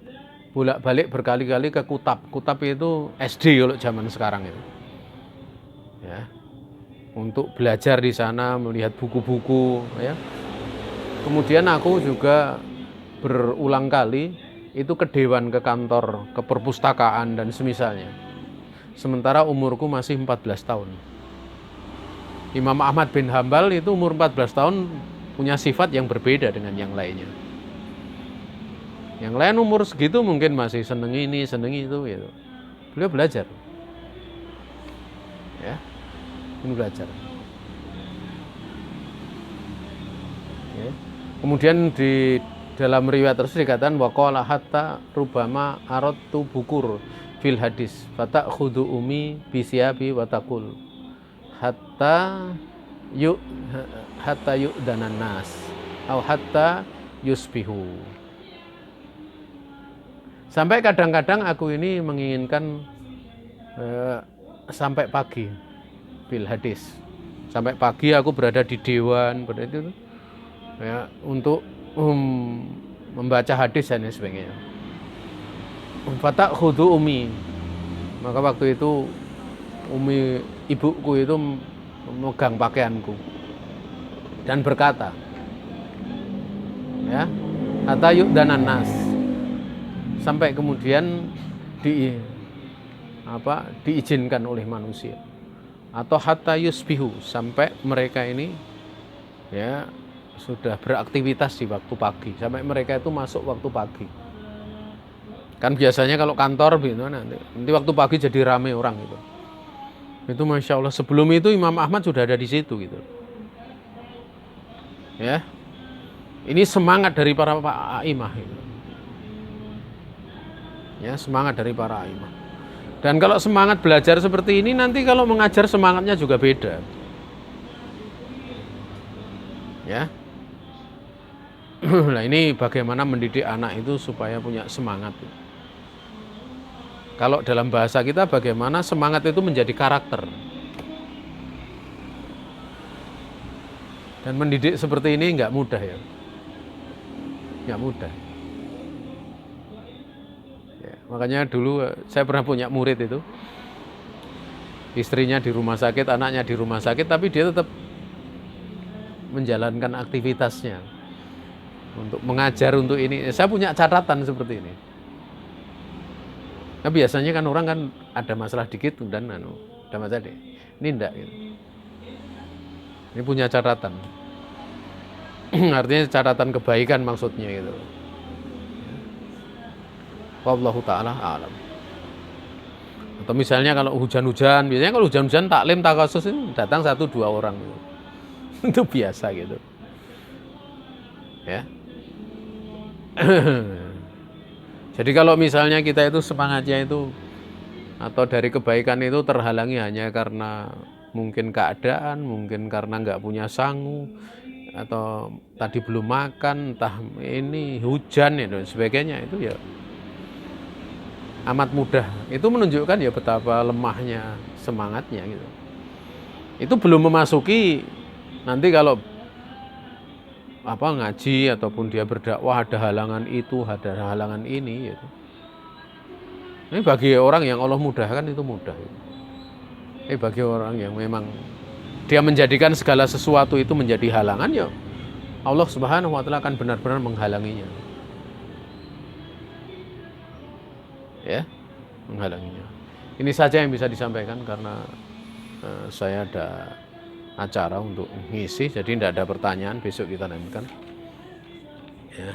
A: bolak-balik berkali-kali ke Kutab. Kutab itu SD kalau zaman sekarang itu. Ya. Untuk belajar di sana, melihat buku-buku ya. Kemudian aku juga berulang kali itu ke dewan, ke kantor, ke perpustakaan dan semisalnya. Sementara umurku masih 14 tahun. Imam Ahmad bin Hanbal itu umur 14 tahun punya sifat yang berbeda dengan yang lainnya. Yang lain umur segitu mungkin masih seneng ini, seneng itu gitu. Beliau belajar. Ya. Ini belajar. Ya. Kemudian di dalam riwayat tersebut dikatakan waqala hatta rubama aradtu bukur fil hadis fatakhudhu umi bisyabi wa taqul hatta yu'danan nas atau hatta yusbihu. Sampai kadang-kadang aku ini menginginkan sampai pagi bil hadis. Sampai pagi aku berada di dewan, berada itu ya, untuk membaca hadis dan sebagainya. Fatakhudhu umi. Maka waktu itu umi ibuku itu memegang pakaianku dan berkata, ya, hatta yu'danan nas. Sampai kemudian diizinkan oleh manusia, atau hatta yusbihu, sampai mereka ini ya sudah beraktivitas di waktu pagi, sampai mereka itu masuk waktu pagi. Kan biasanya kalau kantor gitu nanti waktu pagi jadi rame orang gitu. Itu Masya Allah, sebelum itu Imam Ahmad sudah ada di situ gitu. Ya, ini semangat dari para a'imah gitu. Ya, semangat dari para a'imah. Dan kalau semangat belajar seperti ini, nanti kalau mengajar semangatnya juga beda. Ya. Nah, ini bagaimana mendidik anak itu supaya punya semangat. Kalau dalam bahasa kita, bagaimana semangat itu menjadi karakter. Dan mendidik seperti ini nggak mudah ya. Nggak mudah. Ya, makanya dulu saya pernah punya murid itu. istrinya di rumah sakit, anaknya di rumah sakit, tapi dia tetap menjalankan aktivitasnya untuk mengajar, untuk ini. Saya punya catatan seperti ini. Nah, biasanya kan orang kan ada masalah dikit dan ada masalah deh. Ini enggak gitu. Ini punya catatan. Artinya catatan kebaikan maksudnya gitu. Wallahu taala alam. Atau misalnya kalau hujan-hujan, biasanya kalau hujan-hujan taklim takasus itu datang 1-2 orang gitu. Itu biasa gitu. Ya. Jadi kalau misalnya kita itu semangatnya itu atau dari kebaikan itu terhalangi hanya karena mungkin keadaan, mungkin karena nggak punya sangu, atau tadi belum makan, entah ini hujan ya dan sebagainya, itu ya amat mudah. Itu menunjukkan ya betapa lemahnya semangatnya gitu. Itu belum memasuki nanti kalau ngaji ataupun dia berdakwah ada halangan itu, ada halangan ini gitu. Ini bagi orang yang Allah mudahkan itu mudah. Ini bagi orang yang memang dia menjadikan segala sesuatu itu menjadi halangan, ya Allah Subhanahu wa taala akan benar-benar menghalanginya. Ya, menghalanginya. Ini saja yang bisa disampaikan karena saya ada acara untuk ngisi, jadi tidak ada pertanyaan, besok kita lanjutkan. Ya.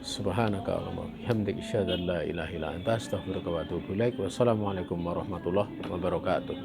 A: Subhanaka Allahumma bihamdika asyhadu an la ilaha illa anta astaghfiruka wa atubu ilaik. Wassalamualaikum warahmatullahi wabarakatuh.